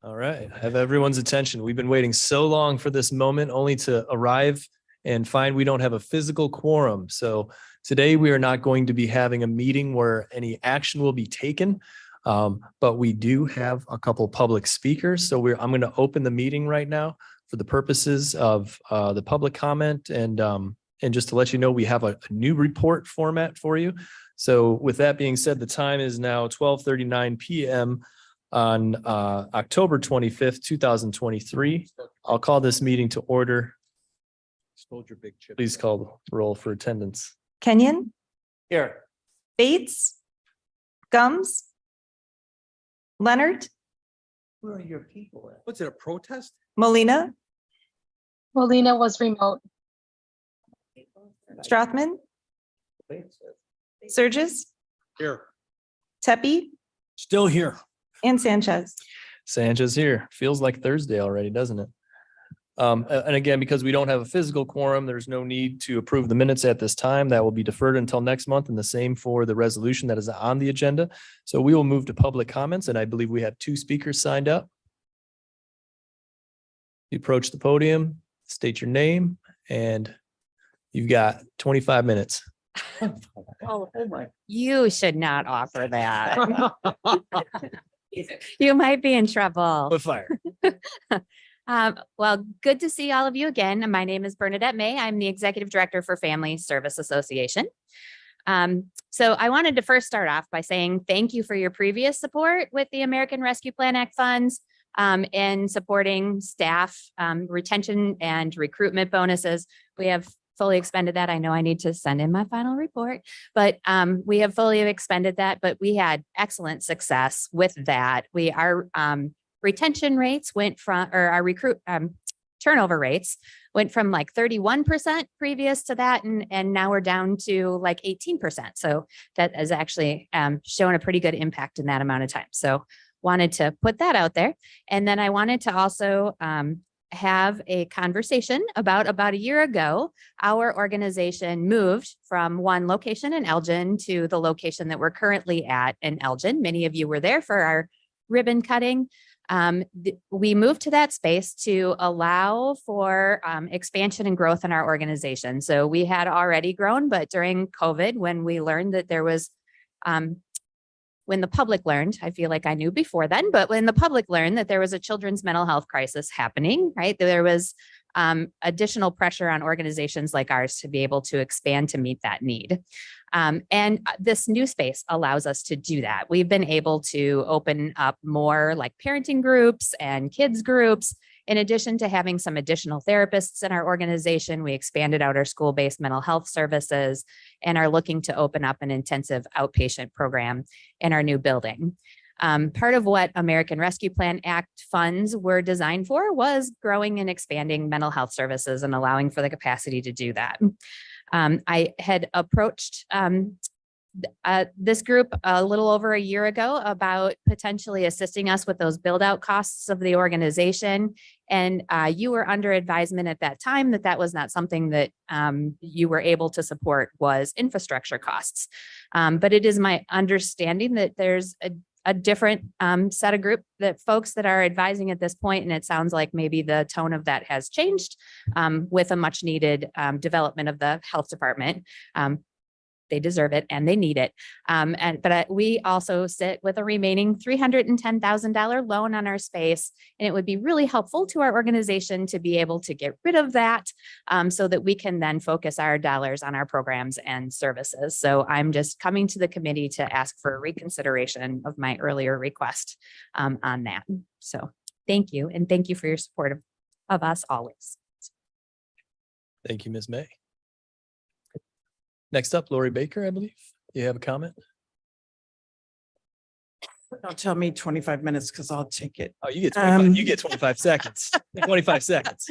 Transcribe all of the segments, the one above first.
All right, I have everyone's attention. We've been waiting so long for this moment only to arrive and find we don't have a physical quorum. So today we are not going to be having a meeting where any action will be taken. But we do have a couple public speakers. So I'm going to open the meeting right now for the purposes of the public comment and just to let you know, we have a new report format for you. So with that being said, the time is now 12:39 p.m. on October 25th, 2023. I'll call this meeting to order. Please call the roll for attendance. Kenyon, Here. Bates, Gums, Leonard, Where are your people at? What's it, a protest? Molina, Molina was remote. Strothman, Surges, Here. Tepe, Still here. and Sanchez. Sanchez here. Feels like Thursday already, doesn't it? And again, because we don't have a physical quorum, there's no need to approve the minutes at this time. That will be deferred until next month, and the same for the resolution that is on the agenda. So we will move to public comments, and I believe we have 2 speakers signed up. You approach the podium, state your name, and you've got 25 minutes. Oh my. You should not offer that. You might be in trouble. With fire. Well, good to see all of you again. My name is Bernadette May. I'm the Executive Director for Family Service Association. So I wanted to first start off by saying thank you for your previous support with the American Rescue Plan Act funds and supporting staff retention and recruitment bonuses. We have fully expended that. I know I need to send in my final report, but we have fully expended that, but we had excellent success with that. Our retention rates went from, or our turnover rates went from like 31% previous to that. And now we're down to like 18%. So that has actually shown a pretty good impact in that amount of time. So wanted to put that out there. And then I wanted to also have a conversation about a year ago, our organization moved from one location in Elgin to the location that we're currently at in Elgin. Many of you were there for our ribbon cutting. We moved to that space to allow for expansion and growth in our organization. So we had already grown, but during COVID, when we learned that there was when the public learned, I feel like I knew before then, but when the public learned that there was a children's mental health crisis happening, right, there was additional pressure on organizations like ours to be able to expand to meet that need. And this new space allows us to do that. We've been able to open up more like parenting groups and kids groups. In addition to having some additional therapists in our organization, we expanded out our school-based mental health services and are looking to open up an intensive outpatient program in our new building. Part of what American Rescue Plan Act funds were designed for was growing and expanding mental health services and allowing for the capacity to do that. I had approached this group a little over a year ago about potentially assisting us with those build out costs of the organization. And you were under advisement at that time that that was not something that you were able to support was infrastructure costs. But it is my understanding that there's a different set of group that folks that are advising at this point. And it sounds like maybe the tone of that has changed with a much needed development of the health department. They deserve it and they need it. But we also sit with a remaining $310,000 loan on our space. And it would be really helpful to our organization to be able to get rid of that so that we can then focus our dollars on our programs and services. So I'm just coming to the committee to ask for a reconsideration of my earlier request on that. So thank you. And thank you for your support of us always. Thank you, Ms. May. Next up, Lori Baker, I believe. You have a comment? Don't tell me 25 minutes because I'll take it. Oh, you get 25, you get 25 seconds. 25 seconds.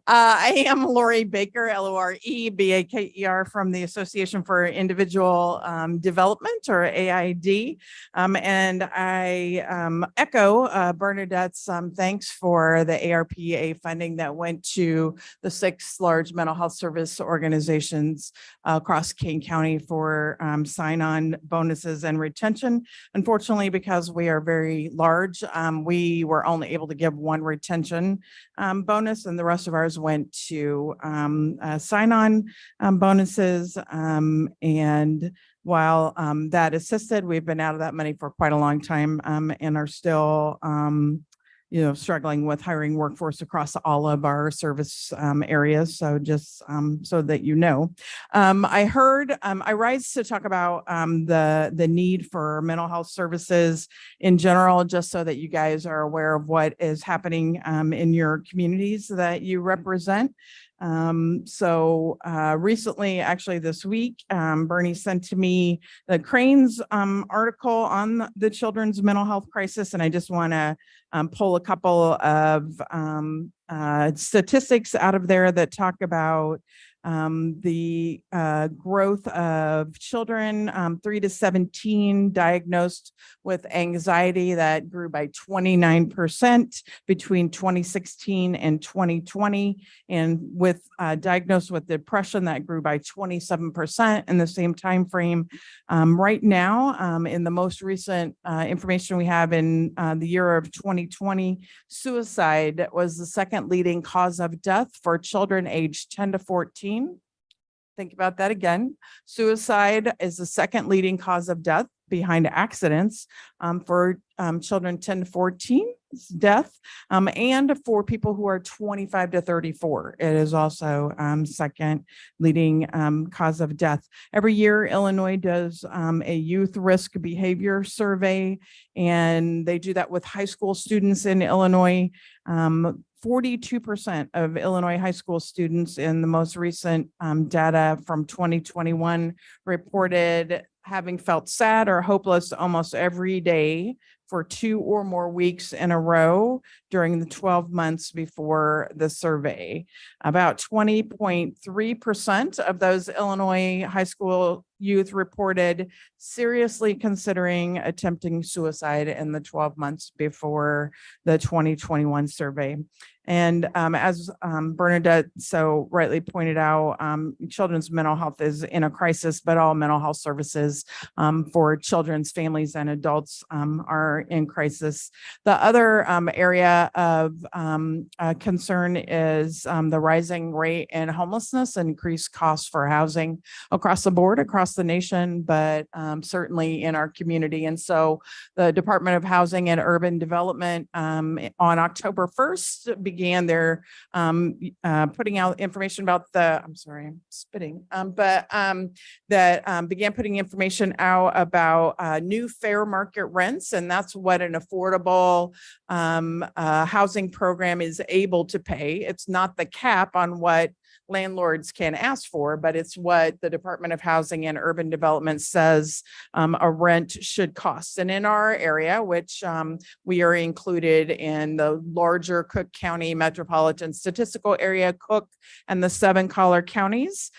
I am Lori Baker, L-O-R-E-B-A-K-E-R from the Association for Individual Development, or AID. And I echo Bernadette's thanks for the ARPA funding that went to the 6 large mental health service organizations across Kane County for sign-on bonuses and retention. Unfortunately, because because we are very large, we were only able to give one retention bonus, and the rest of ours went to sign-on bonuses. And while that assisted, we've been out of that money for quite a long time, and are still struggling with hiring workforce across all of our service areas. So just so that you know, I heard I rise to talk about the need for mental health services in general, just so that you guys are aware of what is happening in your communities that you represent. Recently, actually this week, Bernie sent to me the Cranes article on the children's mental health crisis, and I just want to pull a couple of statistics out of there that talk about the growth of children 3 to 17 diagnosed with anxiety that grew by 29% between 2016 and 2020, and with diagnosed with depression that grew by 27% in the same time frame. Right now, in the most recent information we have in the year of 2020, suicide was the second leading cause of death for children aged 10 to 14. Think about that again. Suicide is the second leading cause of death behind accidents for children 10 to 14 death, and for people who are 25 to 34. It is also second leading cause of death. Every year, Illinois does a youth risk behavior survey, and they do that with high school students in Illinois. 42% of Illinois high school students in the most recent data from 2021 reported having felt sad or hopeless almost every day for 2 or more weeks in a row during the 12 months before the survey. About 20.3% of those Illinois high school youth reported seriously considering attempting suicide in the 12 months before the 2021 survey. And as Bernadette so rightly pointed out, children's mental health is in a crisis, but all mental health services for children's families and adults are in crisis. The other area of concern is the rising rate in homelessness and increased costs for housing across the board, across the nation, but certainly in our community. And so the Department of Housing and Urban Development on October 1st began their putting out information about the, I'm sorry, I'm spitting, began putting information out about new fair market rents. And that's what an affordable housing program is able to pay. It's not the cap on what landlords can ask for, but it's what the Department of Housing and Urban Development says a rent should cost. And in our area, which we are included in the larger Cook County metropolitan statistical area, Cook and the 7 collar counties,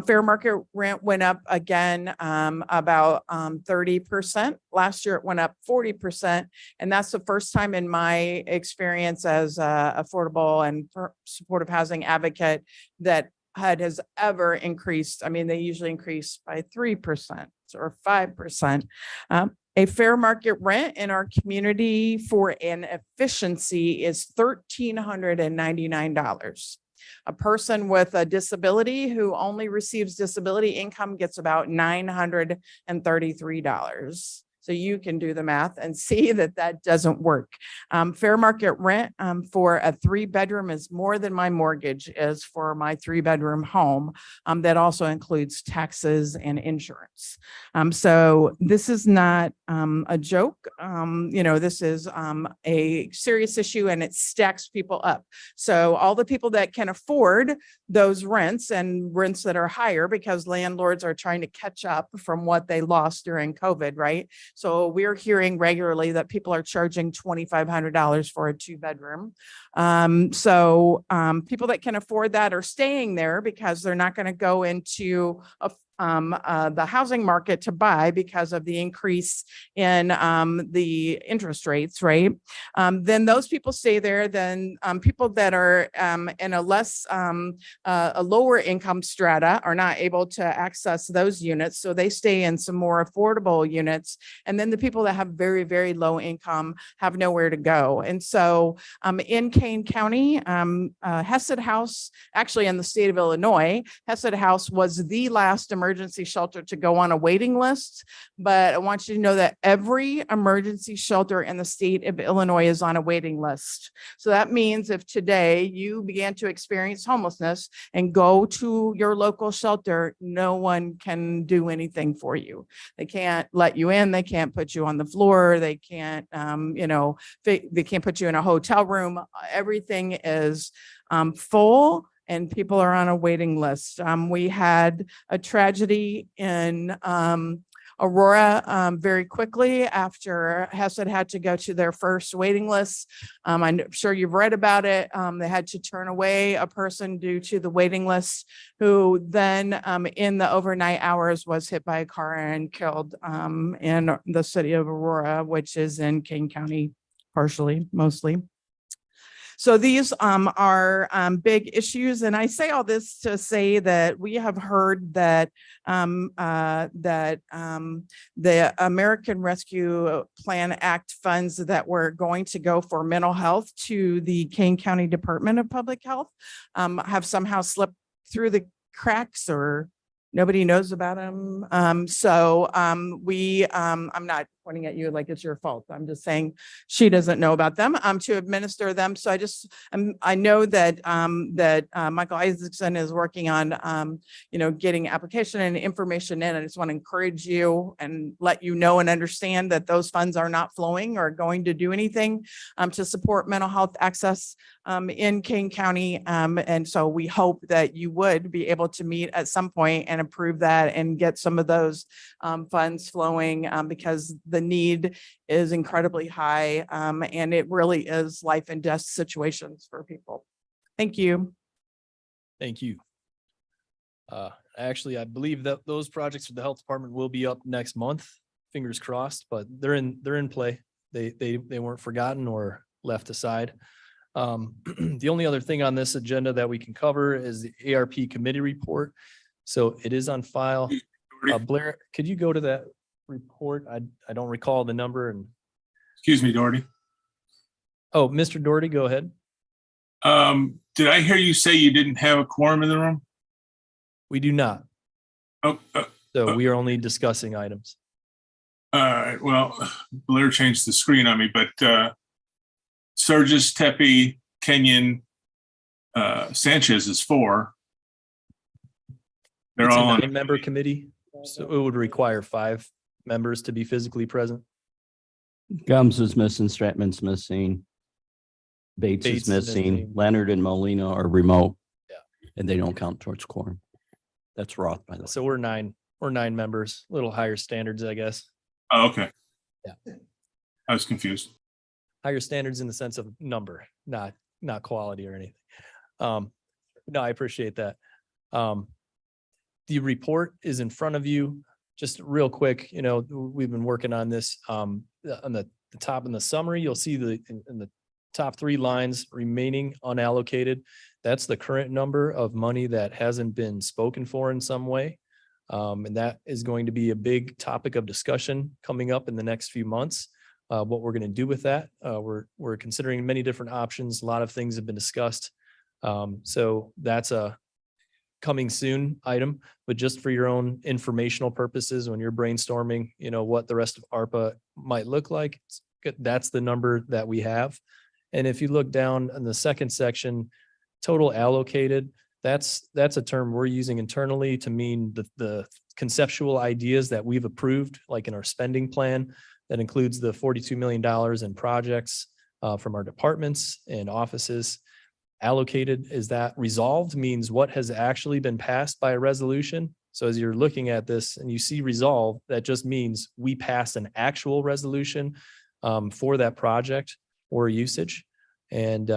fair market rent went up again about 30%. Last year, it went up 40%. And that's the first time in my experience as affordable and supportive housing advocate that HUD has ever increased. I mean, they usually increase by 3% or 5%. A fair market rent in our community for an efficiency is $1,399. A person with a disability who only receives disability income gets about $933. So you can do the math and see that that doesn't work. Fair market rent for a 3-bedroom is more than my mortgage is for my 3-bedroom home. That also includes taxes and insurance. So this is not a joke. This is a serious issue, and it stacks people up. So all the people that can afford those rents and rents that are higher, because landlords are trying to catch up from what they lost during COVID, right? So we're hearing regularly that people are charging $2,500 for a 2-bedroom. People that can afford that are staying there because they're not going to go into the housing market to buy because of the increase in the interest rates, right? Then those people stay there. Then people that are in a less a lower income strata are not able to access those units, so they stay in some more affordable units. And then the people that have very, very low income have nowhere to go. And so in Kane County, Hesed House, actually in the state of Illinois, Hesed House was the last emergency shelter to go on a waiting list. But I want you to know that every emergency shelter in the state of Illinois is on a waiting list. So that means if today you began to experience homelessness and go to your local shelter, no one can do anything for you. They can't let you in. They can't put you on the floor. They can't, they can't put you in a hotel room. Everything is full and people are on a waiting list. We had a tragedy in Aurora very quickly after Hesed had to go to their first waiting list. I'm sure you've read about it. They had to turn away a person due to the waiting list, who then in the overnight hours was hit by a car and killed in the city of Aurora, which is in Kane County, partially, mostly. So these are big issues, and I say all this to say that we have heard that the American Rescue Plan Act funds that were going to go for mental health to the Kane County Department of Public Health have somehow slipped through the cracks, or nobody knows about them. I'm not pointing at you like it's your fault. I'm just saying she doesn't know about them to administer them. So I know that Michael Isaacson is working on getting application and information in. I just want to encourage you and let you know and understand that those funds are not flowing or going to do anything to support mental health access in Kane County. And so we hope that you would be able to meet at some point and approve that and get some of those funds flowing because the need is incredibly high and it really is life and death situations for people. Thank you. Thank you. Actually, I believe that those projects for the health department will be up next month. Fingers crossed, but they're in play. They weren't forgotten or left aside. The only other thing on this agenda that we can cover is the ARP committee report. So it is on file. Blair, could you go to that report? I don't recall the number. And Excuse me, Doherty. oh, Mr. Doherty, go ahead. Did I hear you say you didn't have a quorum in the room? We do not. Oh, So we are only discussing items. all right. Well, Blair changed the screen on me, but Surges, Tepe, Kenyon, Sanchez is 4. They're It's a all on. 9-member committee, so it would require 5 members to be physically present. Gums is missing, Stratman's missing. Bates Bates is is missing, missing. Leonard and Molina are remote. Yeah. And they don't count towards quorum. That's Roth, by the way. So we're 9 members, a little higher standards, I guess. Oh, okay. Yeah. I was confused. Higher standards in the sense of number, not quality or anything. No, I appreciate that. The report is in front of you. Just real quick, we've been working on this. On the top in the summary, you'll see in the top 3 lines remaining unallocated. That's the current number of money that hasn't been spoken for in some way. And that is going to be a big topic of discussion coming up in the next few months. What we're going to do with that. We're considering many different options. A lot of things have been discussed. So that's a coming soon item, but just for your own informational purposes, when you're brainstorming, what the rest of ARPA might look like, that's the number that we have. And if you look down in the second section, total allocated, that's a term we're using internally to mean the conceptual ideas that we've approved, like in our spending plan. That includes the $42 million in projects from our departments and offices. Allocated, is that resolved, means what has actually been passed by a resolution. So as you're looking at this and you see resolve, that just means we passed an actual resolution for that project or usage. And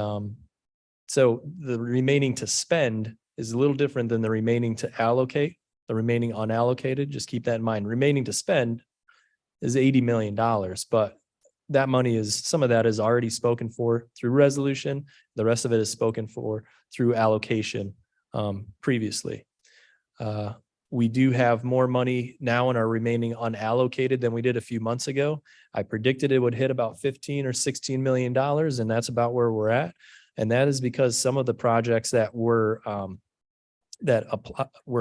so the remaining to spend is a little different than the remaining to allocate. The remaining unallocated, just keep that in mind, remaining to spend is $80 million, but that money is, some of that is already spoken for through resolution. The rest of it is spoken for through allocation previously. We do have more money now in our remaining unallocated than we did a few months ago. I predicted it would hit about 15 or $16 million, and that's about where we're at. And that is because some of the projects that we're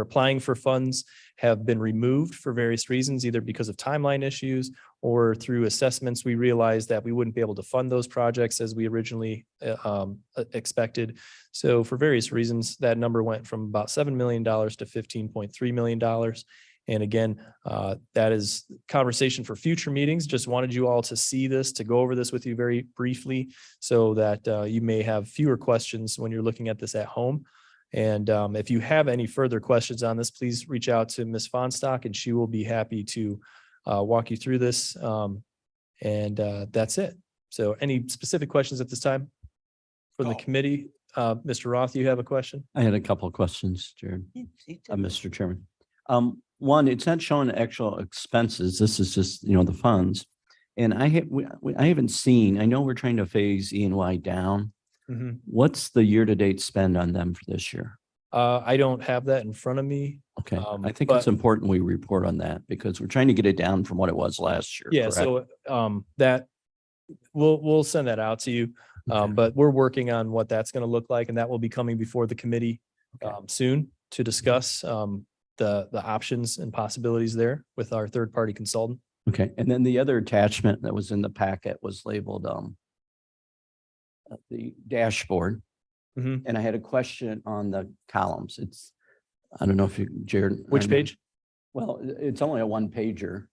applying for funds have been removed for various reasons, either because of timeline issues or through assessments. We realized that we wouldn't be able to fund those projects as we originally expected. So for various reasons, that number went from about $7 million to $15.3 million. And again, that is conversation for future meetings. Just wanted you all to see this, to go over this with you very briefly so that you may have fewer questions when you're looking at this at home. And if you have any further questions on this, please reach out to Ms. Fonstock and she will be happy to walk you through this. And that's it. So any specific questions at this time from the committee? Mr. Roth, you have a question? I had a couple of questions, Jared, Mr. Chairman. One, it's not showing actual expenses. This is just, the funds. And I haven't seen, I know we're trying to phase E&Y down. What's the year-to-date spend on them for this year? I don't have that in front of me. Okay, I think it's important we report on that because we're trying to get it down from what it was last year. Yeah, correct? so that we'll send that out to you. Okay. But we're working on what that's going to look like, and that will be coming before the committee soon to discuss the options and possibilities there with our third-party consultant. Okay, and then the other attachment that was in the packet was labeled the dashboard. Mhm. And I had a question on the columns. I don't know if you, Jared. I Which don't know. page? Well, it's only a one pager,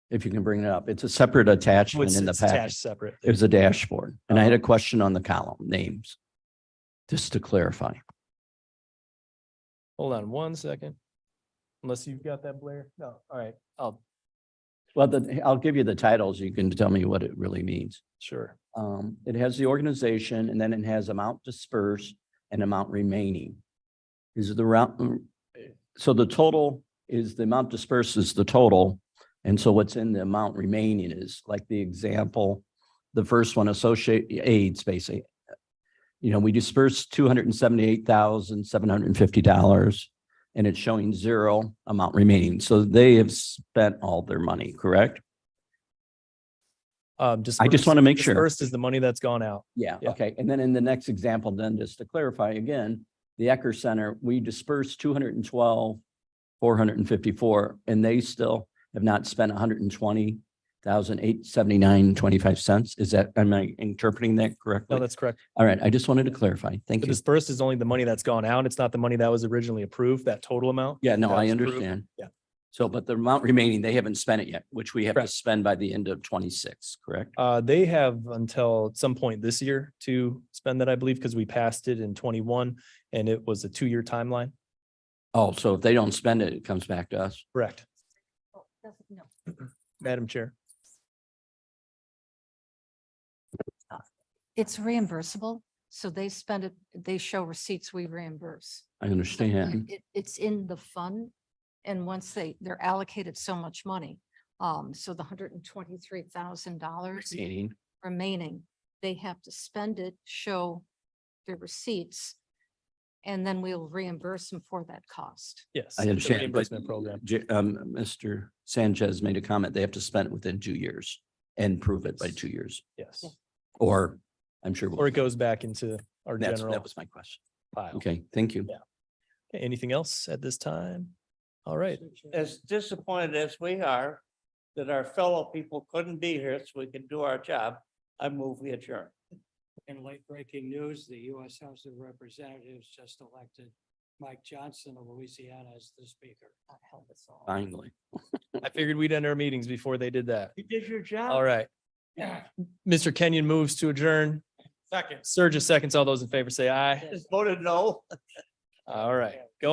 if you can bring it up. It's a separate attachment It's in the attached packet. separate. It was a dashboard. And I had a question on the column names, just to clarify. Hold on one second. Unless you've got that, Blair? No, all right, Well, I'll give you the titles. You can tell me what it really means. sure. It has the organization and then it has amount dispersed and amount remaining. Is the round, so the total is the amount dispersed is the total. And so what's in the amount remaining is like the example, the first one, associate aids, basically. We dispersed $278,750 and it's showing zero amount remaining. So they have spent all their money, correct? I just want to make sure. First is the money that's gone out. Yeah, Yeah. okay. And then in the next example, then just to clarify again, the Ecker Center, we dispersed 212,454, and they still have not spent 120,879.25 Is that, am I interpreting that correctly? No, that's correct. All right, I just wanted to clarify. Thank The you. dispersed is only the money that's gone out. It's not the money that was originally approved, that total amount. Yeah, no, that I was approved. understand. Yeah. So, but the amount remaining, they haven't spent it yet, which we have to Correct. spend by the end of 26, correct? They have until some point this year to spend that, I believe, because we passed it in 21 and it was a 2-year timeline. Oh, so if they don't spend it, it comes back to us. Correct. Madam Chair. It's reimbursable, so they spend it, they show receipts, we reimburse. I understand. It's in the fund, and once they're allocated so much money, so the $123,000 Meaning, remaining, they have to spend it, show their receipts, and then we'll reimburse them for that cost. Yes. I it's a understand. but Reimbursement program. Mr. Sanchez made a comment, they have to spend it within 2 years and prove it by 2 years, Yes. or I'm sure. Or it goes back into our That general was my question. pile. Okay, thank you. Yeah. Okay, anything else at this time? All right. As disappointed as we are that our fellow people couldn't be here so we could do our job, I move we adjourn. In late breaking news, the U.S. House of Representatives just elected Mike Johnson of Louisiana as the speaker. Finally. I figured we'd end our meetings before they did that. You did your job. All right. Mr. Kenyon moves to adjourn. Second. Surges seconds. All those in favor say aye. Just voted no. All right. Go